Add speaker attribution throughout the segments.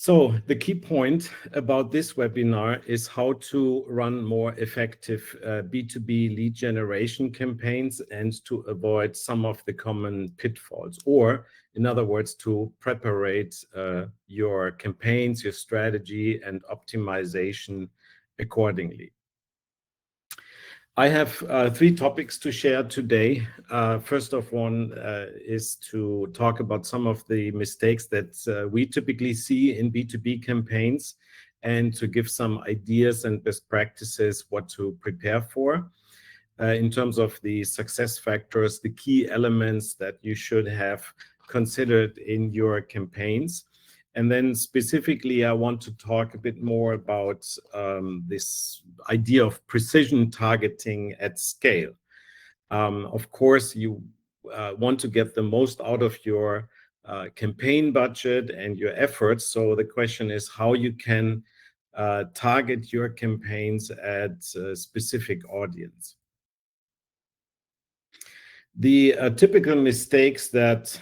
Speaker 1: So the key point about this webinar is how to run more effective B2B lead generation campaigns and to avoid some of the common pitfalls, or in other words, to prepare your campaigns, your strategy and optimization accordingly. I have three topics to share today. First of one is to talk about some of the mistakes that we typically see in B2B campaigns and to give some ideas and best practices what to prepare for. In terms of the success factors, the key elements that you should have considered in your campaigns. And then specifically, I want to talk a bit more about this idea of precision targeting at scale. Of course, you want to get the most out of your campaign budget and your efforts. So the question is how you can target your campaigns at a specific audience. The typical mistakes that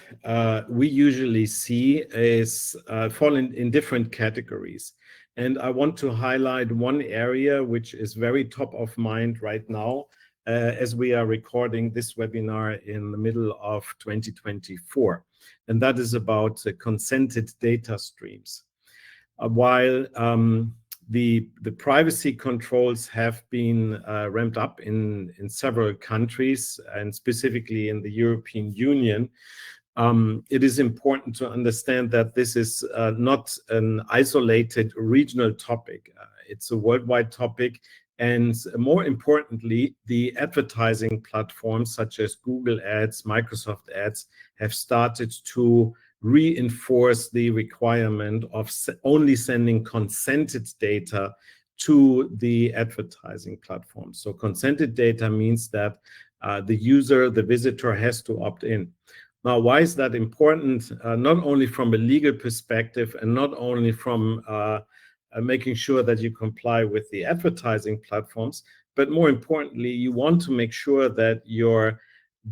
Speaker 1: we usually see is fall in different categories. And I want to highlight one area which is very top of mind right now as we are recording this webinar in the middle of 2024. And that is about consented data streams. While the privacy controls have been ramped up in several countries and specifically in the European Union, it is important to understand that this is not an isolated regional topic. It's a worldwide topic. And more importantly, the advertising platforms such as Google Ads, Microsoft Ads have started to reinforce the requirement of only sending consented data to the advertising platform. So consented data means that the user, the visitor, has to opt in. Now, why is that important? Not only from a legal perspective and not only from making sure that you comply with the advertising platforms, but more importantly, you want to make sure that your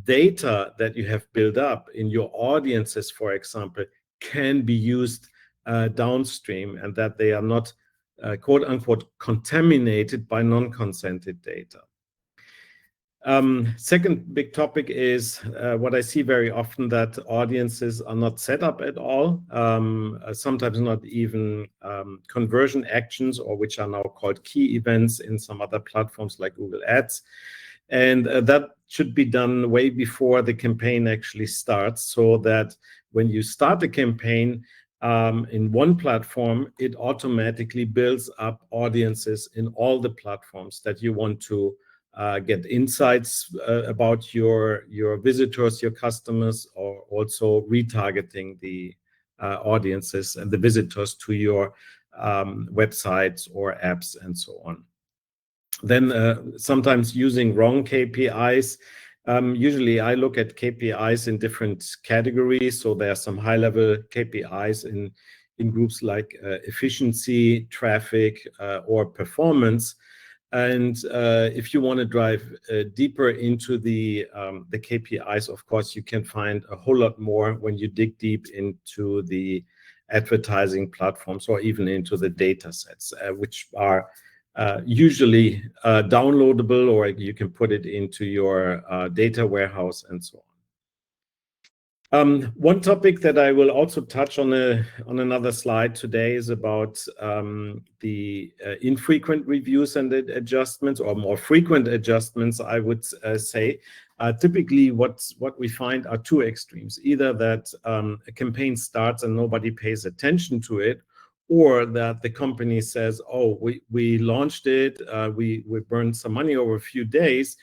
Speaker 1: data that you have built up in your audiences, for example, can be used downstream and that they are not, quote unquote, contaminated by non-consented data. Second big topic is what I see very often, that audiences are not set up at all, sometimes not even conversion actions, or which are now called key events in some other platforms like Google Ads. And that should be done way before the campaign actually starts, so that when you start the campaign in one platform, it automatically builds up audiences in all the platforms that you want to get insights about your visitors, your customers, or also retargeting the audiences and the visitors to your websites or apps and so on. Then sometimes using wrong KPIs. Usually I look at KPIs in different categories. So there are some high-level KPIs in groups like efficiency, traffic, or performance. And if you want to drive deeper into the KPIs, of course, you can find a whole lot more when you dig deep into the advertising platforms or even into the data sets, which are usually downloadable, or you can put it into your data warehouse and so on. One topic that I will also touch on another slide today is about the infrequent reviews and adjustments, or more frequent adjustments, I would say. Typically, what we find are two extremes: either that a campaign starts and nobody pays attention to it, or that the company says, oh, we launched it, we burned some money over a few days,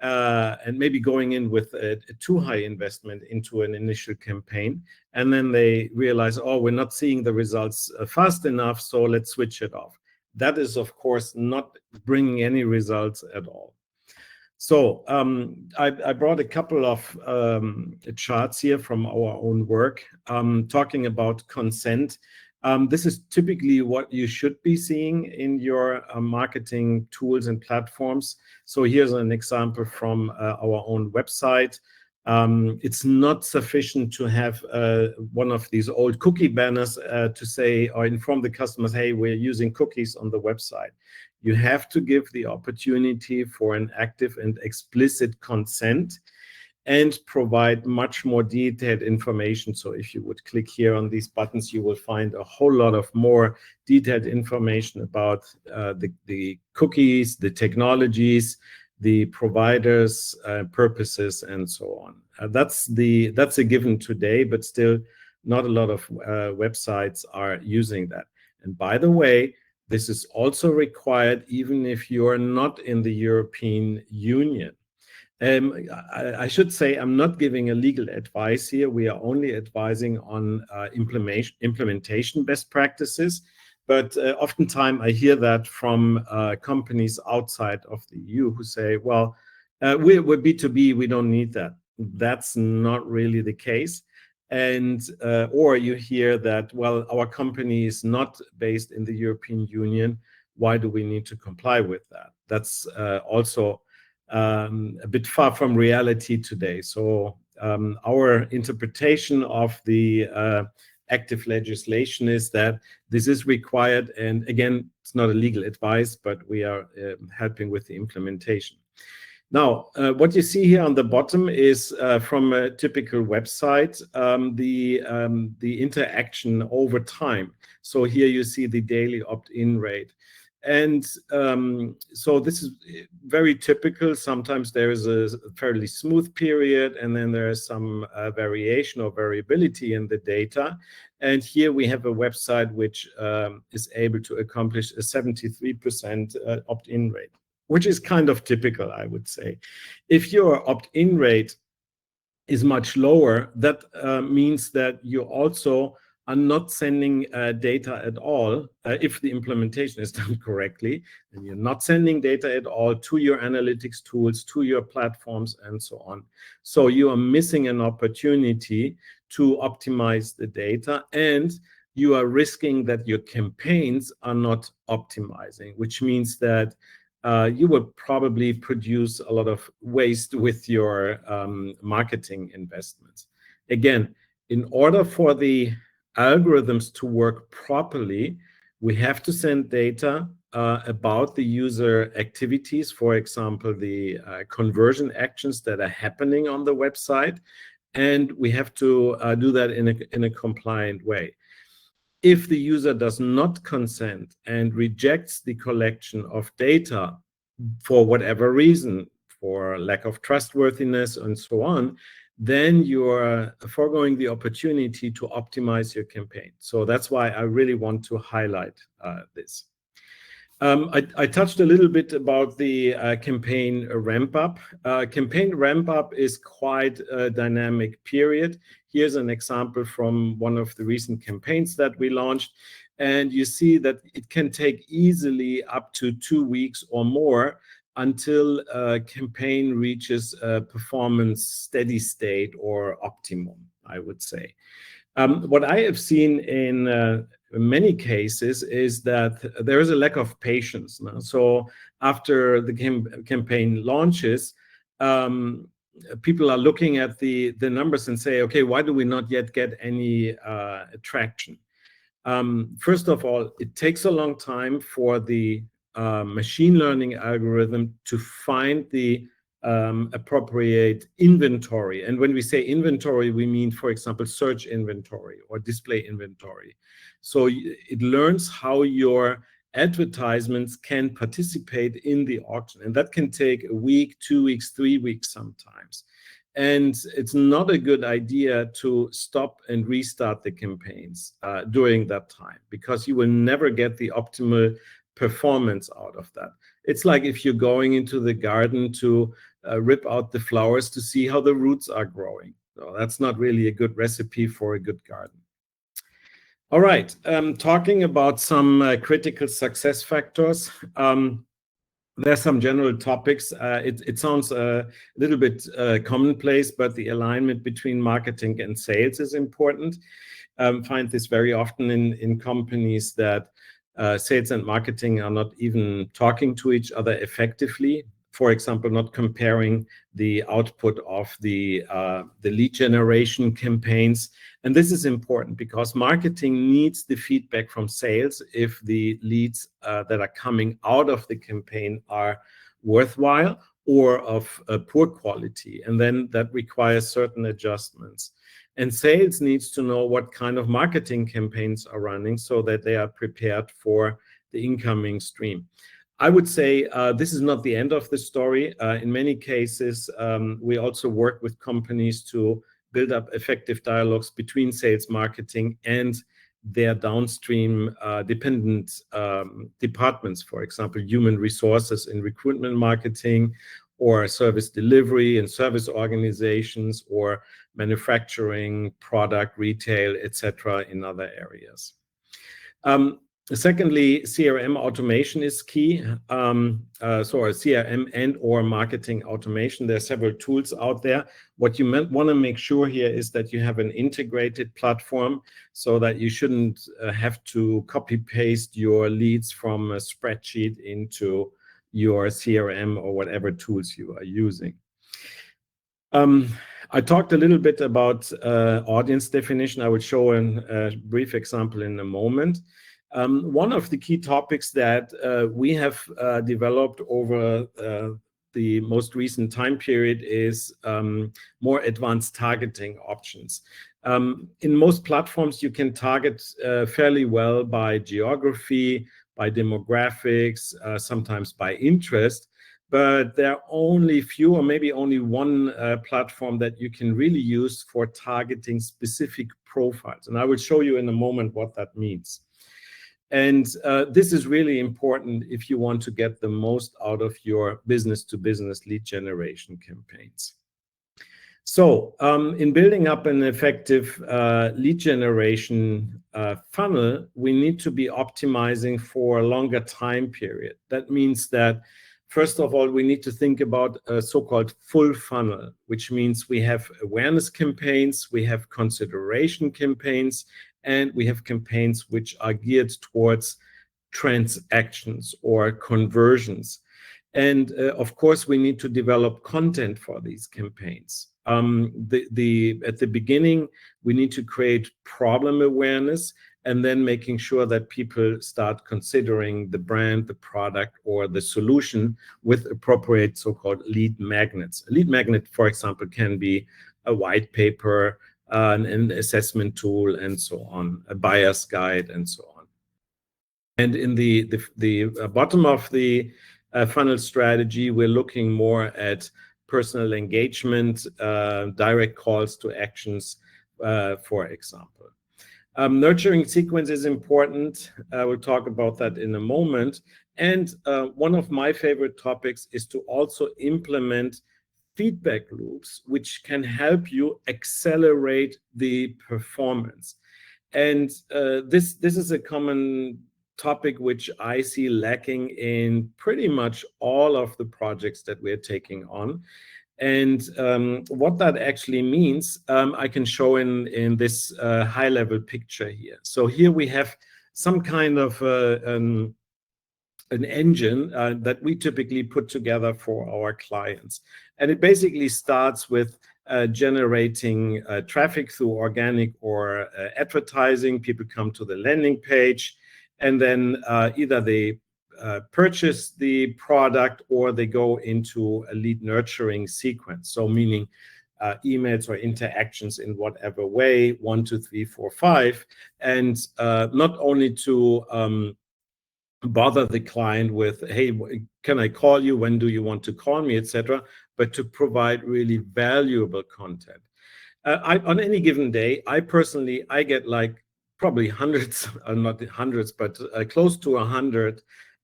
Speaker 1: and maybe going in with a too high investment into an initial campaign. And then they realize, oh, we're not seeing the results fast enough, so let's switch it off. That is, of course, not bringing any results at all. So I brought a couple of charts here from our own work talking about consent. This is typically what you should be seeing in your marketing tools and platforms. So here's an example from our own website. It's not sufficient to have one of these old cookie banners to say or inform the customers, hey, we're using cookies on the website. You have to give the opportunity for an active and explicit consent and provide much more detailed information. So if you would click here on these buttons, you will find a whole lot of more detailed information about the cookies, the technologies, the providers, purposes, and so on. That's a given today, but still not a lot of websites are using that. And by the way, this is also required even if you are not in the European Union. I should say I'm not giving a legal advice here. We are only advising on implementation best practices. But oftentimes I hear that from companies outside of the EU who say, well, we're B2B, we don't need that. That's not really the case. And or you hear that, well, our company is not based in the European Union. Why do we need to comply with that? That's also a bit far from reality today. So our interpretation of the active legislation is that this is required. And again, it's not a legal advice, but we are helping with the implementation. Now, what you see here on the bottom is from a typical website, the interaction over time. So here you see the daily opt-in rate. And so this is very typical. Sometimes there is a fairly smooth period, and then there is some variation or variability in the data. And here we have a website which is able to accomplish a 73% opt-in rate, which is kind of typical, I would say. If your opt-in rate is much lower, that means that you also are not sending data at all. If the implementation is done correctly, then you're not sending data at all to your analytics tools, to your platforms, and so on. So you are missing an opportunity to optimize the data, and you are risking that your campaigns are not optimizing, which means that you will probably produce a lot of waste with your marketing investments. Again, in order for the algorithms to work properly, we have to send data about the user activities, for example, the conversion actions that are happening on the website, and we have to do that in a compliant way. If the user does not consent and rejects the collection of data for whatever reason, for lack of trustworthiness and so on, then you're foregoing the opportunity to optimize your campaign. So that's why I really want to highlight this. I touched a little bit about the campaign ramp-up. Campaign ramp-up is quite a dynamic period. Here's an example from one of the recent campaigns that we launched. And you see that it can take easily up to 2 weeks or more until a campaign reaches a performance steady state or optimum, I would say. What I have seen in many cases is that there is a lack of patience. So after the campaign launches, people are looking at the numbers and say, okay, why do we not yet get any traction? First of all, it takes a long time for the machine learning algorithm to find the appropriate inventory. And when we say inventory, we mean, for example, search inventory or display inventory. So it learns how your advertisements can participate in the auction. And that can take a week, 2 weeks, 3 weeks sometimes. And it's not a good idea to stop and restart the campaigns during that time, because you will never get the optimal performance out of that. It's like if you're going into the garden to rip out the flowers to see how the roots are growing. So that's not really a good recipe for a good garden. All right, talking about some critical success factors. There are some general topics. It sounds a little bit commonplace, but the alignment between marketing and sales is important. Find this very often in companies that sales and marketing are not even talking to each other effectively. for example, not comparing the output of the lead generation campaigns. And this is important because marketing needs the feedback from sales if the leads that are coming out of the campaign are worthwhile or of poor quality. And then that requires certain adjustments. And sales needs to know what kind of marketing campaigns are running so that they are prepared for the incoming stream. I would say this is not the end of the story. In many cases, we also work with companies to build up effective dialogues between sales, marketing, and their downstream dependent departments, for example, human resources in recruitment marketing, or service delivery and service organizations, or manufacturing, product, retail, etc. in other areas. Secondly, CRM automation is key. CRM and or marketing automation. There are several tools out there. What you want to make sure here is that you have an integrated platform so that you shouldn't have to copy paste your leads from a spreadsheet into your CRM or whatever tools you are using. I talked a little bit about audience definition. I will show a brief example in a moment. One of the key topics that we have developed over the most recent time period is more advanced targeting options. In most platforms, you can target fairly well by geography, by demographics, sometimes by interest, but there are only few or maybe only one platform that you can really use for targeting specific profiles. And I will show you in a moment what that means. And this is really important if you want to get the most out of your business-to-business lead generation campaigns. So in building up an effective lead generation funnel, we need to be optimizing for a longer time period. That means that, first of all, we need to think about a so-called full funnel, which means we have awareness campaigns, we have consideration campaigns, and we have campaigns which are geared towards transactions or conversions. And of course, we need to develop content for these campaigns. At the beginning, we need to create problem awareness, and then making sure that people start considering the brand, the product, or the solution with appropriate so-called lead magnets. A lead magnet, for example, can be a white paper, an assessment tool, and so on, a buyer's guide, and so on. And in the bottom of the funnel strategy, we're looking more at personal engagement, direct calls to actions, for example. Nurturing sequence is important. We'll talk about that in a moment. And one of my favorite topics is to also implement feedback loops, which can help you accelerate the performance. And this is a common topic which I see lacking in pretty much all of the projects that we're taking on. And what that actually means, I can show in this high-level picture here. So here we have some kind of an engine that we typically put together for our clients. And it basically starts with generating traffic through organic or advertising. People come to the landing page, and then either they purchase the product or they go into a lead nurturing sequence. So meaning emails or interactions in whatever way, 1, 2, 3, 4, 5, and not only to bother the client with, hey, can I call you? When do you want to call me, etc., but to provide really valuable content. On any given day, I get like probably hundreds, not hundreds, but close to 100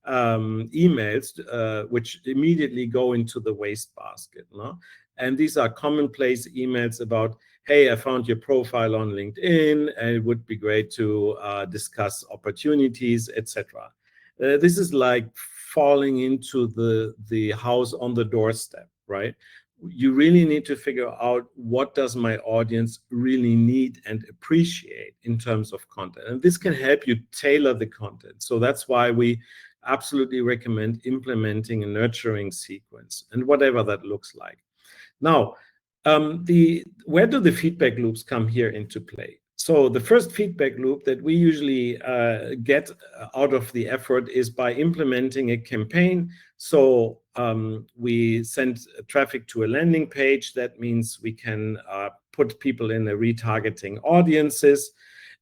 Speaker 1: emails, which immediately go into the wastebasket. No? And these are commonplace emails about, hey, I found your profile on LinkedIn, and it would be great to discuss opportunities, etc. This is like falling into the house on the doorstep, right? You really need to figure out what does my audience really need and appreciate in terms of content. And this can help you tailor the content. So that's why we absolutely recommend implementing a nurturing sequence, and whatever that looks like. Now, where do the feedback loops come here into play? So the first feedback loop that we usually get out of the effort is by implementing a campaign. So we send traffic to a landing page. That means we can put people in a retargeting audiences,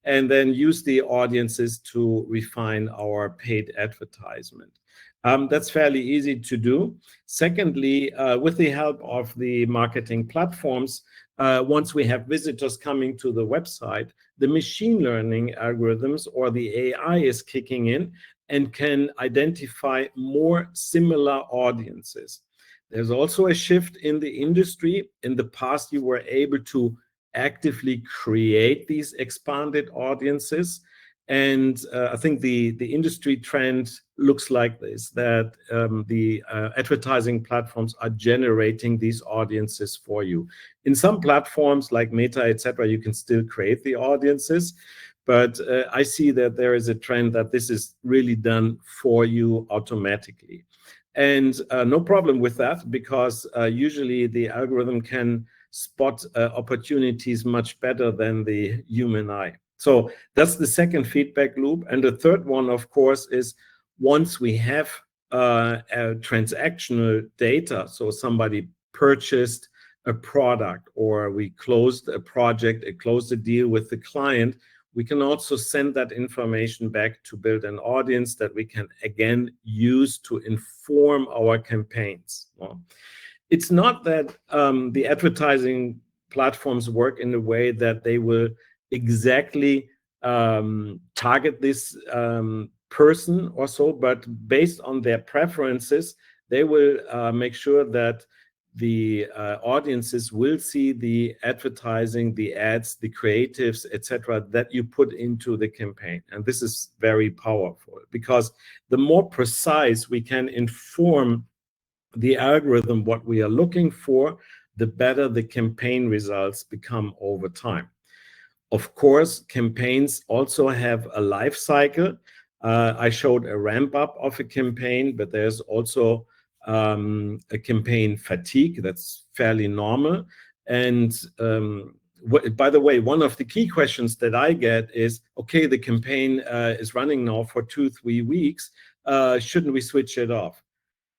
Speaker 1: and then use the audiences to refine our paid advertisement. That's fairly easy to do. Secondly, with the help of the marketing platforms, once we have visitors coming to the website, the machine learning algorithms or the AI is kicking in and can identify more similar audiences. There's also a shift in the industry. In the past, you were able to actively create these expanded audiences. And I think the industry trend looks like this, that the advertising platforms are generating these audiences for you. In some platforms like Meta, etc., you can still create the audiences, but I see that there is a trend that this is really done for you automatically. And no problem with that, because usually the algorithm can spot opportunities much better than the human eye. So that's the second feedback loop. And the third one, of course, is once we have transactional data, so somebody purchased a product or we closed a project, closed a deal with the client, we can also send that information back to build an audience that we can again use to inform our campaigns. Well, it's not that the advertising platforms work in a way that they will exactly target this person or so, but based on their preferences, they will make sure that the audiences will see the advertising, the ads, the creatives, etc., that you put into the campaign. And this is very powerful, because the more precise we can inform the algorithm what we are looking for, the better the campaign results become over time. Of course, campaigns also have a life cycle. I showed a ramp up of a campaign, but there's also a campaign fatigue that's fairly normal. And by the way, one of the key questions that I get is, okay, the campaign is running now for 2-3 weeks. Shouldn't we switch it off?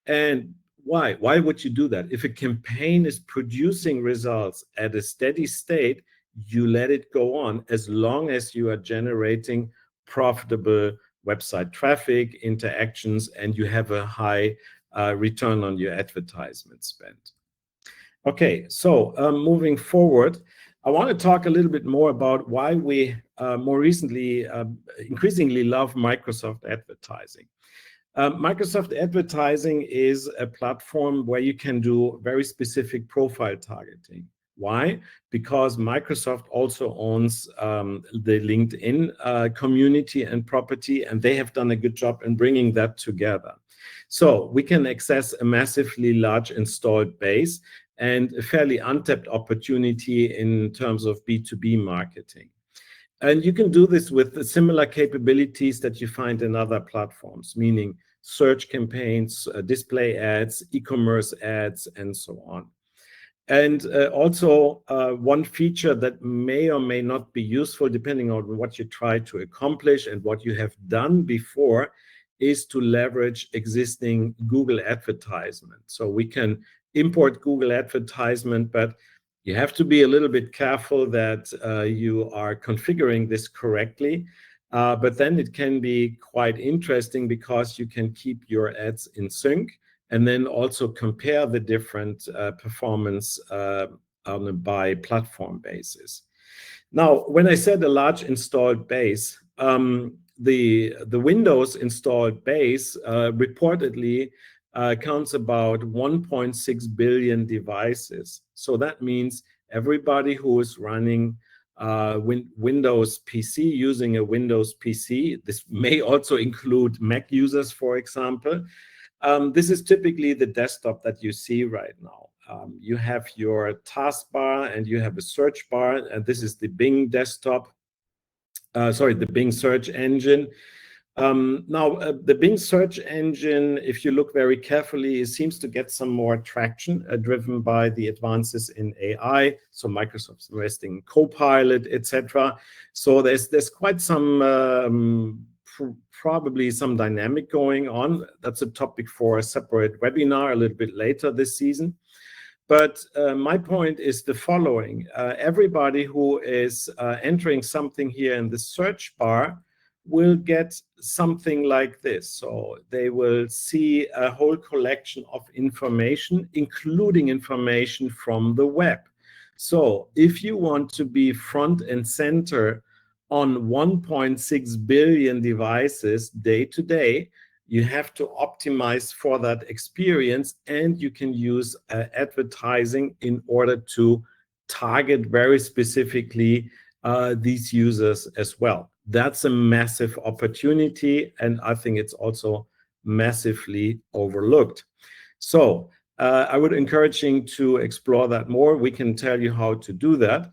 Speaker 1: And why? Why would you do that? If a campaign is producing results at a steady state, you let it go on as long as you are generating profitable website traffic, interactions, and you have a high return on your advertisement spend. Okay, so moving forward, I want to talk a little bit more about why we more recently increasingly love Microsoft advertising. Microsoft advertising is a platform where you can do very specific profile targeting. Why? Because Microsoft also owns the LinkedIn community and property, and they have done a good job in bringing that together. So we can access a massively large installed base and a fairly untapped opportunity in terms of B2B marketing. And you can do this with similar capabilities that you find in other platforms, meaning search campaigns, display ads, e-commerce ads, and so on. And also one feature that may or may not be useful depending on what you try to accomplish and what you have done before is to leverage existing Google advertisement. So we can import Google advertisement, but you have to be a little bit careful that you are configuring this correctly. But then it can be quite interesting because you can keep your ads in sync and then also compare the different performance on a by platform basis. Now, when I said a large installed base, the Windows installed base reportedly counts about 1.6 billion devices. So that means everybody who is running Windows PC, using a Windows PC, this may also include Mac users, for example. This is typically the desktop that you see right now. You have your taskbar and you have a search bar, and this is the Bing desktop. The Bing search engine. The Bing search engine, if you look very carefully, it seems to get some more traction driven by the advances in AI. So Microsoft's investing in Copilot, etc. So there's quite some probably some dynamic going on. That's a topic for a separate webinar a little bit later this season. But my point is the following. Everybody who is entering something here in the search bar will get something like this. So they will see a whole collection of information, including information from the web. So if you want to be front and center on 1.6 billion devices day to day, you have to optimize for that experience, and you can use advertising in order to target very specifically these users as well. That's a massive opportunity, and I think it's also massively overlooked. So I would encourage you to explore that more. We can tell you how to do that.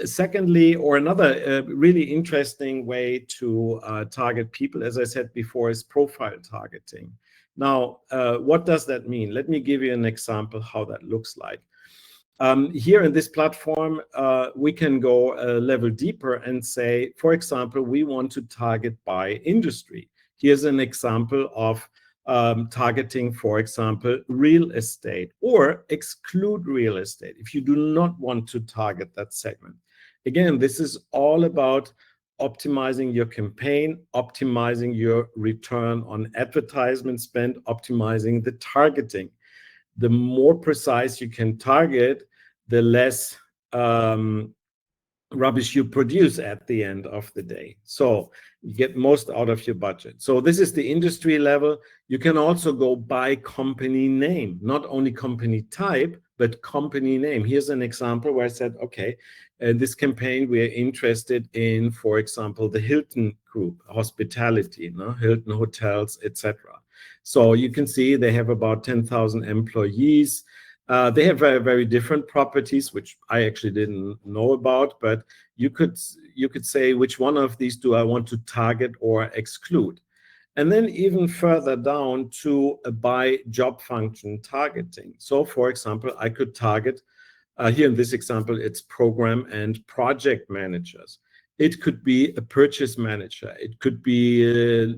Speaker 1: Secondly, or another really interesting way to target people, as I said before, is profile targeting. Now, what does that mean? Let me give you an example how that looks like. Here in this platform, we can go a level deeper and say, for example, we want to target by industry. Here's an example of targeting, for example, real estate, or exclude real estate if you do not want to target that segment. Again, this is all about optimizing your campaign, optimizing your return on advertisement spend, optimizing the targeting. The more precise you can target, the less rubbish you produce at the end of the day. So you get most out of your budget. So this is the industry level. You can also go by company name, not only company type, but company name. Here's an example where I said, okay, in this campaign, we are interested in, for example, the Hilton Group, hospitality, Hilton hotels, etc. So you can see they have about 10,000 employees. They have very, very different properties, which I actually didn't know about, but you could say, which one of these do I want to target or exclude? And then even further down to a by job function targeting. So for example, I could target, here in this example, it's program and project managers. It could be a purchase manager. It could be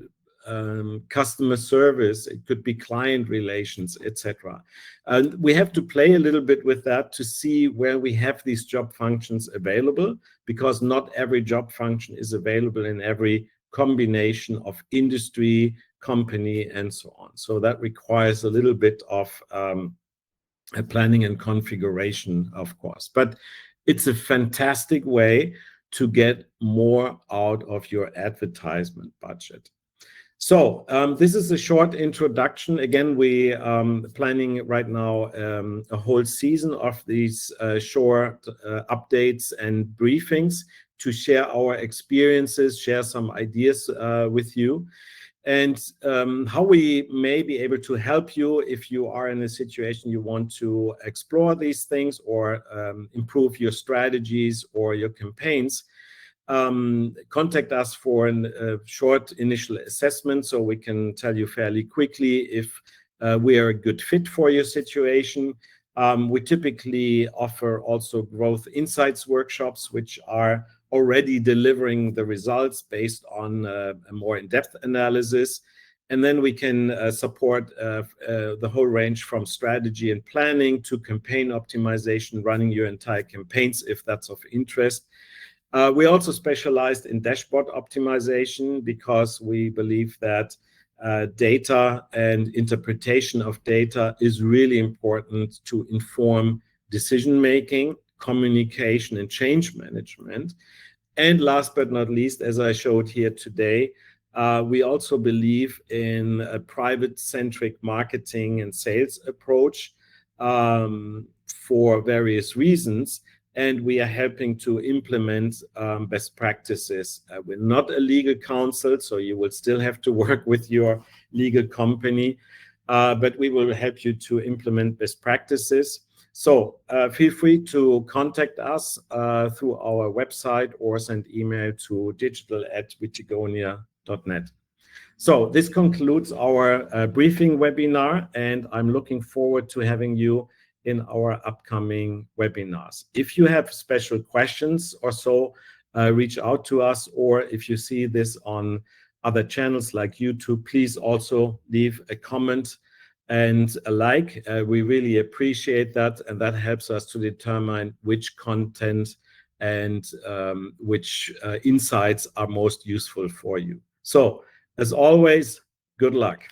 Speaker 1: customer service, it could be client relations, etc. And we have to play a little bit with that to see where we have these job functions available, because not every job function is available in every combination of industry, company, and so on. So that requires a little bit of planning and configuration, of course. But it's a fantastic way to get more out of your advertisement budget. So this is a short introduction. Again, we planning right now a whole season of these short updates and briefings to share our experiences, share some ideas with you, and how we may be able to help you if you are in a situation you want to explore these things or improve your strategies or your campaigns. Contact us for a short initial assessment so we can tell you fairly quickly if we are a good fit for your situation. We typically offer also growth insights workshops, which are already delivering the results based on a more in-depth analysis. And then we can support the whole range from strategy and planning to campaign optimization, running your entire campaigns if that's of interest. We also specialized in dashboard optimization because we believe that data and interpretation of data is really important to inform decision-making, communication, and change management. And last but not least, as I showed here today, we also believe in a private-centric marketing and sales approach for various reasons. And we are helping to implement best practices. We're not a legal counsel, so you will still have to work with your legal company, but we will help you to implement best practices. So feel free to contact us through our website or send email to digital@wittigonia.net. So this concludes our briefing webinar, and I'm looking forward to having you in our upcoming webinars. If you have special questions or so, reach out to us, or if you see this on other channels like YouTube, please also leave a comment and a like. We really appreciate that, and that helps us to determine which content and which insights are most useful for you. So, as always, good luck.